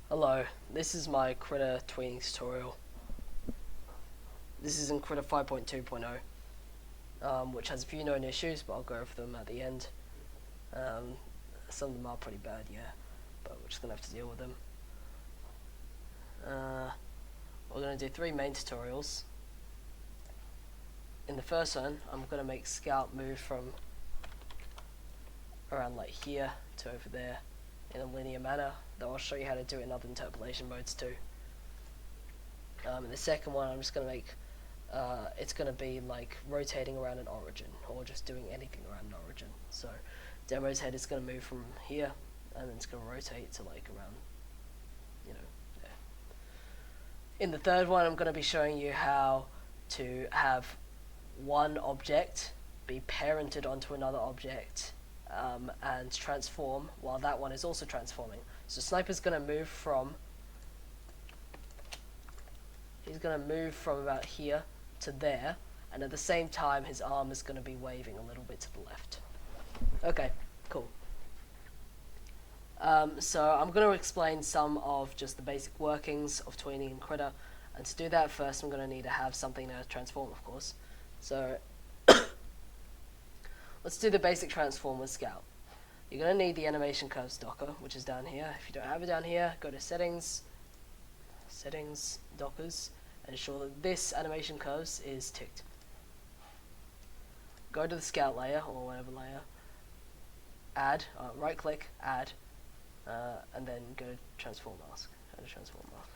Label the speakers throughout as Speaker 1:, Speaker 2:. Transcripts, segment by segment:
Speaker 1: Hello, this is my Krita Tweening tutorial. This is in Krita 5.2.0, which has a few known issues, but I'll go over them at the end. Some of them are pretty bad, yeah, but we're just going to have to deal with them. We're going to do 3 main tutorials. In the first one, I'm going to make Scout move from around like here to over there in a linear manner, though I'll show you how to do it in other interpolation modes too. In the second one, I'm just going to make it's going to be like rotating around an origin, or just doing anything around an origin. So demo's head is going to move from here, and then it's going to rotate to like around, you know, there. In the third one, I'm going to be showing you how to have one object be parented onto another object and transform while that one is also transforming. So Sniper's going to move from about here to there, and at the same time his arm is going to be waving a little bit to the left. Okay, cool. So I'm going to explain some of just the basic workings of Tweening and Krita, and to do that first I'm going to need to have something to transform, of course. So let's do the basic transform with Scout. You're going to need the animation curves docker, which is down here. If you don't have it down here, go to settings, dockers, and ensure that this animation curves is ticked. Go to the Scout layer, or whatever layer, add, right click, add, and then go to transform mask. Add a transform mask.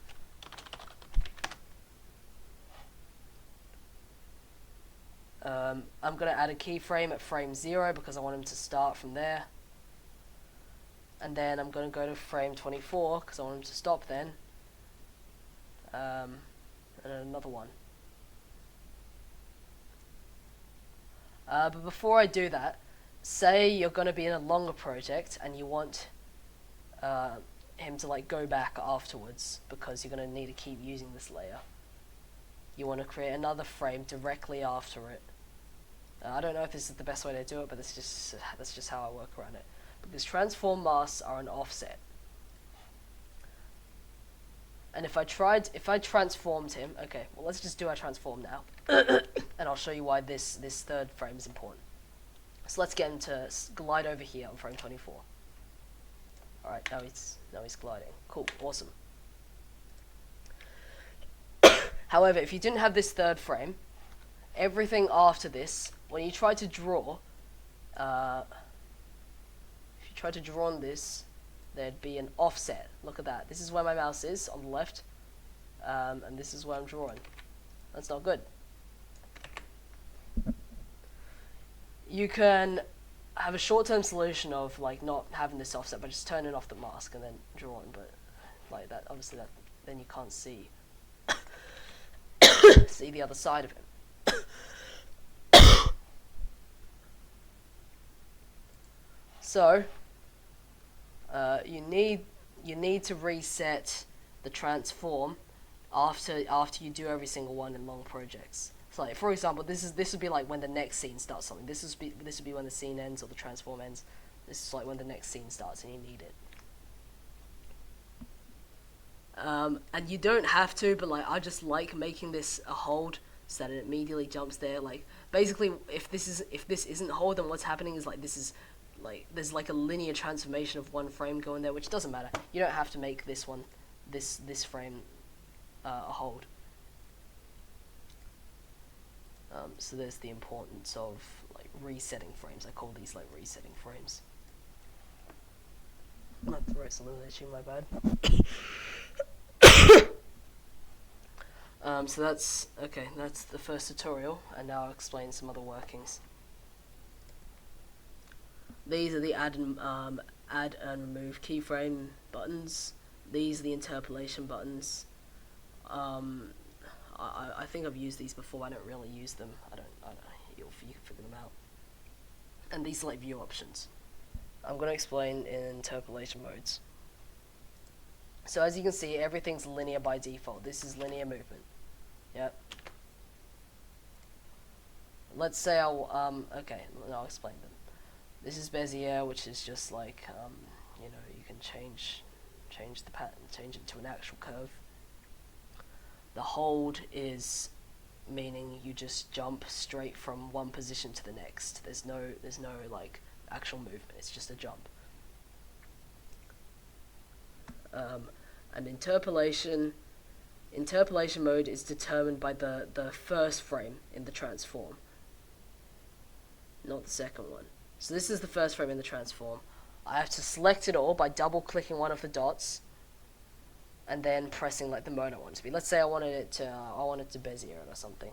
Speaker 1: I'm going to add a keyframe at frame 0 because I want him to start from there. And then I'm going to go to frame 24 because I want him to stop then. And another one. But before I do that, say you're going to be in a longer project and you want him to like go back afterwards because you're going to need to keep using this layer. You want to create another frame directly after it. I don't know if this is the best way to do it, but that's just how I work around it. Because transform masks are an offset. And if I transformed him, okay, well let's just do our transform now, and I'll show you why this third frame is important. So let's get him to glide over here on frame 24. All right, now he's gliding. Cool, awesome. However, if you didn't have this third frame, everything after this, when you try to draw, on this, there'd be an offset. Look at that. This is where my mouse is on the left, and this is where I'm drawing. That's not good. You can have a short-term solution of like not having this offset by just turning off the mask and then drawing, but like that, obviously then you can't see the other side of him. So you need to reset the transform after you do every single one in long projects. So like, for example, this would be like when the next scene starts something. This would be when the scene ends or the transform ends. This is like when the next scene starts and you need it. And you don't have to, but like I just like making this a hold so that it immediately jumps there. Like basically, if this isn't hold, then what's happening is like there's like a linear transformation of one frame going there, which doesn't matter. You don't have to make this one, this frame, a hold. So there's the importance of like resetting frames. I call these like resetting frames. My throat's a little itchy, my bad. So that's the first tutorial, and now I'll explain some other workings. These are the add and remove keyframe buttons. These are the interpolation buttons. I think I've used these before. I don't really use them. I don't know. You can figure them out. And these are like view options. I'm going to explain in interpolation modes. So as you can see, everything's linear by default. This is linear movement. Yep. Let's say I'll explain them. This is Bezier, which is just like you can change change the pattern, change it to an actual curve. The hold is meaning you just jump straight from one position to the next. There's no like actual movement. It's just a jump. And interpolation mode is determined by the first frame in the transform, not the second one. So this is the first frame in the transform. I have to select it all by double clicking one of the dots and then pressing like the mode I want it to be. Let's say I wanted it to Bezier or something.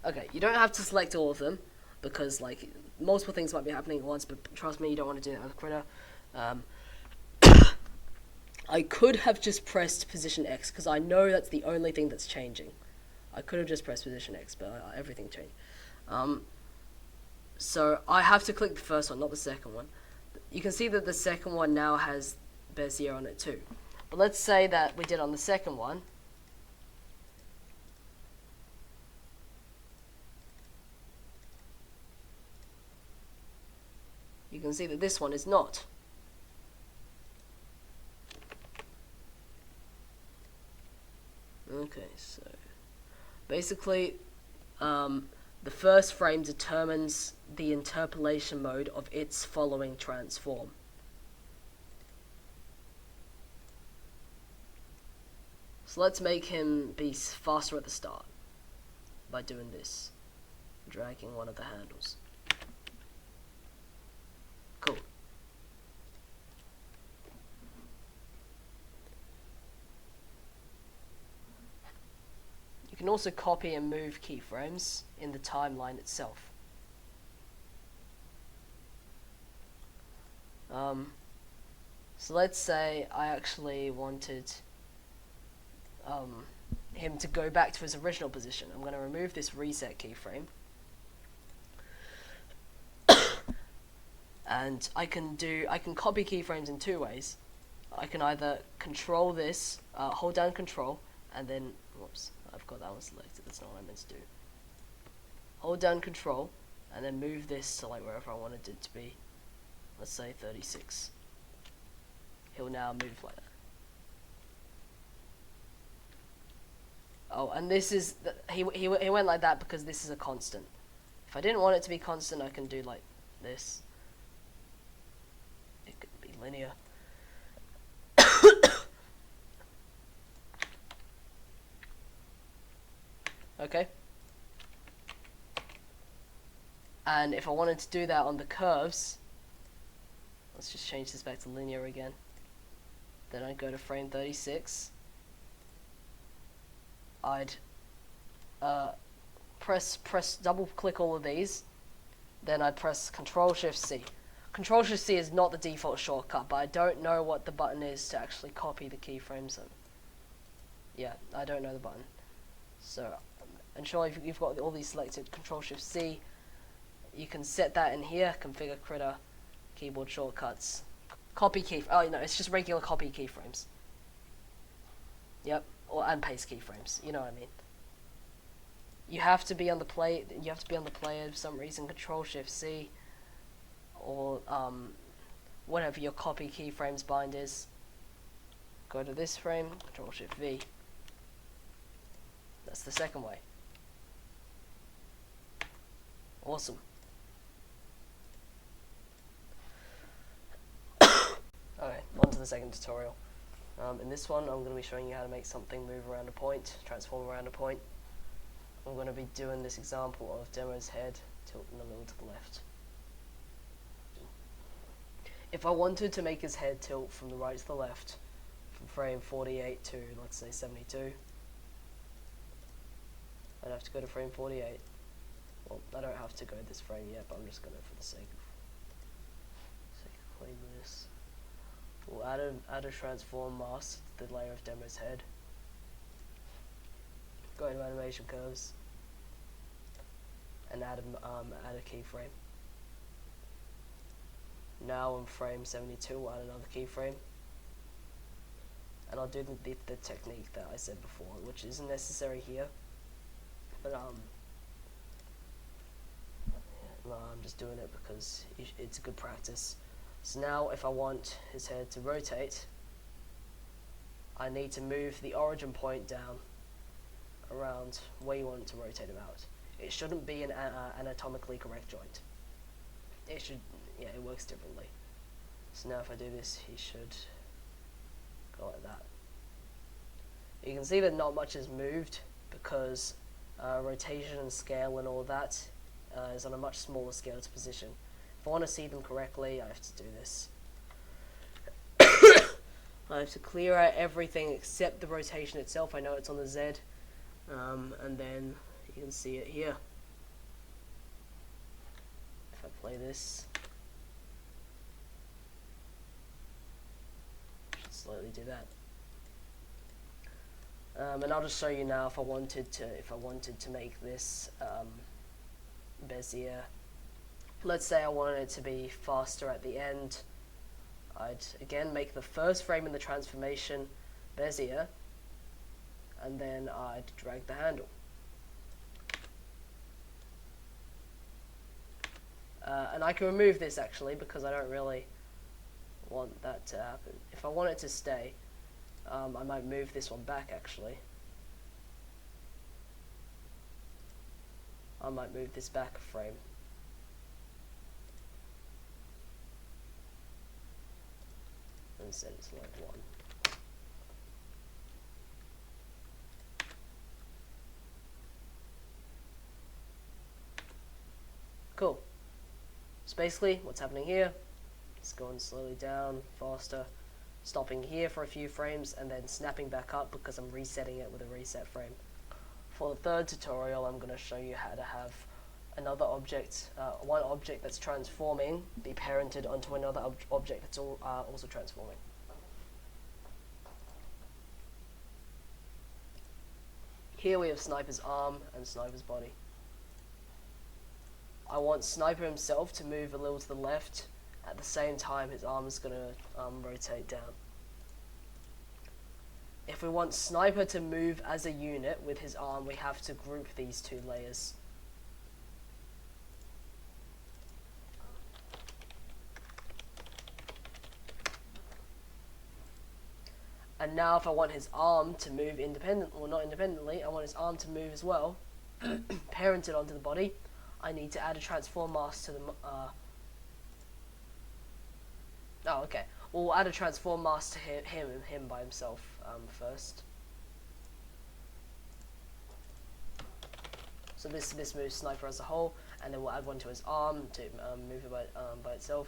Speaker 1: Okay, you don't have to select all of them because like multiple things might be happening at once, but trust me, you don't want to do that with Krita. I could have just pressed position X because I know that's the only thing that's changing. I could have just pressed position X, but everything changed. So I have to click the first one, not the second one. You can see that the second one now has Bezier on it too. But let's say that we did on the second one. You can see that this one is not. Okay, so basically the first frame determines the interpolation mode of its following transform. So let's make him be faster at the start by doing this, dragging one of the handles. Cool. You can also copy and move keyframes in the timeline itself. So let's say I actually wanted him to go back to his original position. I'm going to remove this reset keyframe. And I can copy keyframes in two ways. I can either control this, hold down control, and then, whoops, I've got that one selected, that's not what I meant to do. Hold down control, and then move this to like wherever I wanted it to be. Let's say 36. He'll now move like that. Oh, and this is, he went like that because this is a constant. If I didn't want it to be constant, I can do like this. It could be linear. Okay. And if I wanted to do that on the curves, let's just change this back to linear again. Then I'd go to frame 36. I'd press double click all of these. Then I'd press Control-Shift-C. Control-Shift-C is not the default shortcut, but I don't know what the button is to actually copy the keyframes. Yeah, I don't know the button. So ensure if you've got all these selected, Control-Shift-C. You can set that in here, configure Krita, keyboard shortcuts, copy key. Oh no, it's just regular copy keyframes. Yep, and paste keyframes. You know what I mean. You have to be on the play. You have to be on the player for some reason. Control-Shift-C, or whatever your copy keyframes bind is. Go to this frame. Control-Shift-V. That's the second way. Awesome. Okay, on to the second tutorial. In this one, I'm going to be showing you how to make something move around a point, transform around a point. I'm going to be doing this example of Demo's head tilting a little to the left. If I wanted to make his head tilt from the right to the left, from frame 48 to, let's say, 72, I'd have to go to frame 48. Well, I don't have to go this frame yet, but I'm just going to, for the sake of cleaning this. We'll add a transform mask to the layer of Demo's head. Go into animation curves and add a keyframe. Now on frame 72, we'll add another keyframe, and I'll do the technique that I said before, which isn't necessary here, but no, I'm just doing it because it's a good practice. So now if I want his head to rotate, I need to move the origin point down around where you want it to rotate about. It shouldn't be an anatomically correct joint. It should, yeah, it works differently. So now if I do this, he should go like that. You can see that not much has moved because rotation and scale and all that is on a much smaller scale to position. If I want to see them correctly, I have to do this. I have to clear out everything except the rotation itself. I know it's on the Z, and then you can see it here. If I play this, I should slowly do that. And I'll just show you now if I wanted to make this Bezier. Let's say I wanted it to be faster at the end. I'd again make the first frame in the transformation Bezier, and then I'd drag the handle. And I can remove this actually because I don't really want that to happen. If I want it to stay, I might move this one back actually. I might move this back a frame. And set it to like 1. Cool. So basically, what's happening here? It's going slowly down, faster, stopping here for a few frames, and then snapping back up because I'm resetting it with a reset frame. For the third tutorial, I'm going to show you how to have another object, one object that's transforming, be parented onto another object that's also transforming. Here we have Sniper's arm and Sniper's body. I want Sniper himself to move a little to the left. At the same time, his arm is going to rotate down. If we want Sniper to move as a unit with his arm, we have to group these two layers. And now if I want his arm to move independently, well not independently, I want his arm to move as well, parented onto the body, I need to add a transform mask to the, oh okay, we'll add a transform mask to him by himself first. So this moves Sniper as a whole, and then we'll add one to his arm to move it by itself.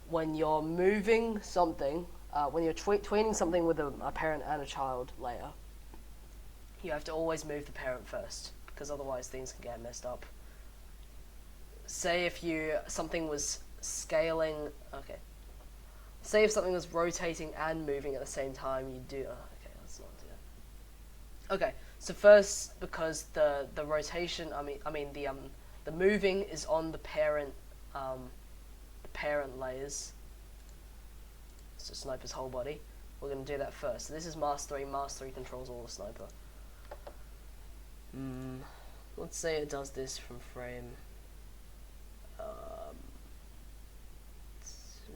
Speaker 1: When you're moving something, when you're tweening something with a parent and a child layer, you have to always move the parent first, because otherwise things can get messed up. Say if something was scaling, okay. Say if something was rotating and moving at the same time, you do, okay, let's not do that. Okay, so first, because the rotation, the moving is on the parent layers, so Sniper's whole body, we're going to do that first. So this is Mask 3, Mask 3 controls all the Sniper. Let's say it does this from frame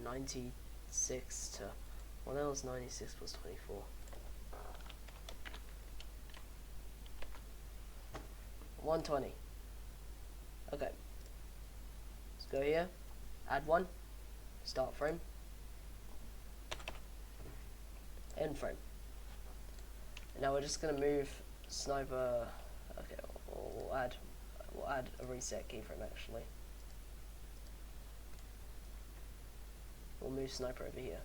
Speaker 1: 96 to, well that was 96 plus 24. 120. Okay. Let's go here. Add one. Start frame. End frame. And now we're just gonna move Sniper. Okay, we'll add a reset keyframe actually. We'll move Sniper over here.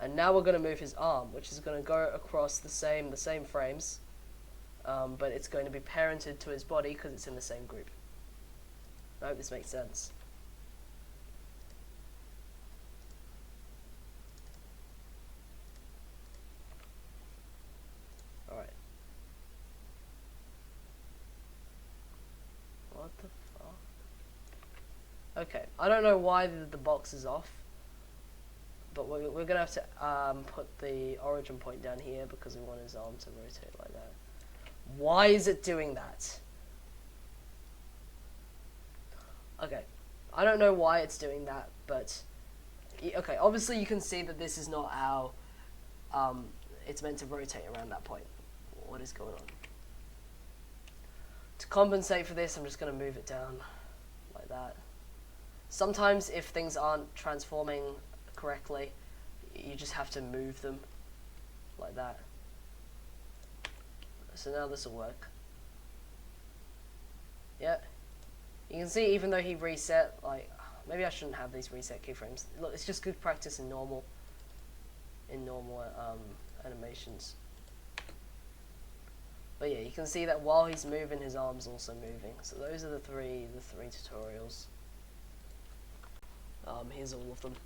Speaker 1: And now we're going to move his arm, which is going to go across the same frames, but it's going to be parented to his body because it's in the same group. I hope this makes sense. Alright. What the fuck? Okay, I don't know why the box is off, but we're gonna have to put the origin point down here because we want his arm to rotate like that. Why is it doing that? Okay, I don't know why it's doing that, but okay, obviously you can see that this is not how it's meant to rotate around that point. What is going on? To compensate for this, I'm just going to move it down like that. Sometimes if things aren't transforming correctly, you just have to move them like that. So now this will work. Yeah. You can see even though he reset, like, maybe I shouldn't have these reset keyframes. Look, it's just good practice in normal animations. But yeah, you can see that while he's moving, his arm's also moving. So those are the three tutorials. Here's all of them.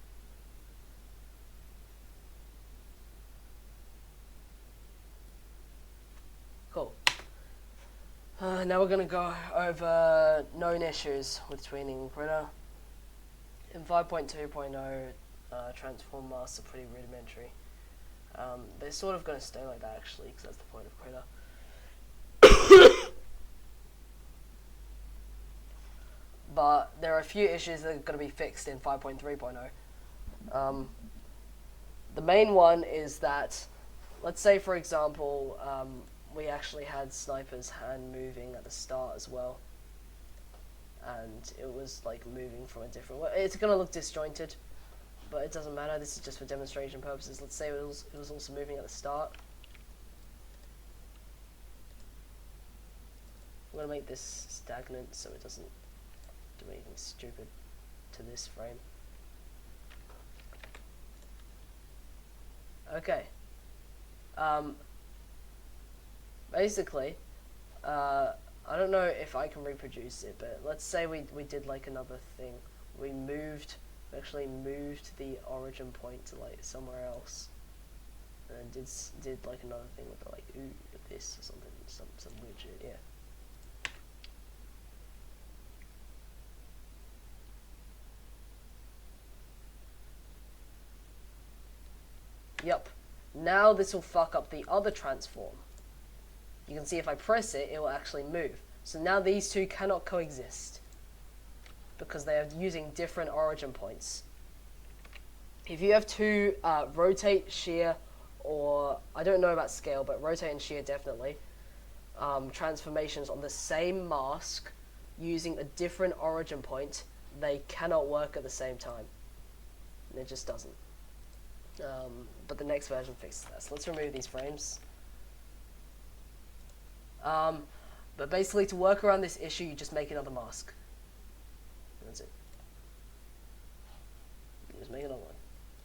Speaker 1: Cool. Now we're gonna go over known issues with tweening Krita. In 5.2.0, transform masks are pretty rudimentary. They're sort of gonna stay like that actually, because that's the point of Krita. But there are a few issues that are going to be fixed in 5.3.0. The main one is that, let's say for example, we actually had Sniper's hand moving at the start as well, and it was like moving from a different way. It's going to look disjointed, but it doesn't matter. This is just for demonstration purposes. Let's say it was also moving at the start. I'm going to make this stagnant so it doesn't do anything stupid to this frame. Okay. Basically, I don't know if I can reproduce it, but let's say we did like another thing. We actually moved the origin point to like somewhere else, and then did like another thing with like this or something, some weird shit. Yeah. Yep. Now this will fuck up the other transform. You can see if I press it, it will actually move. So now these two cannot coexist because they are using different origin points. If you have two rotate, shear, or I don't know about scale, but rotate and shear definitely, transformations on the same mask using a different origin point, they cannot work at the same time. And it just doesn't. But the next version fixes that. So let's remove these frames. But basically, to work around this issue, you just make another mask. That's it.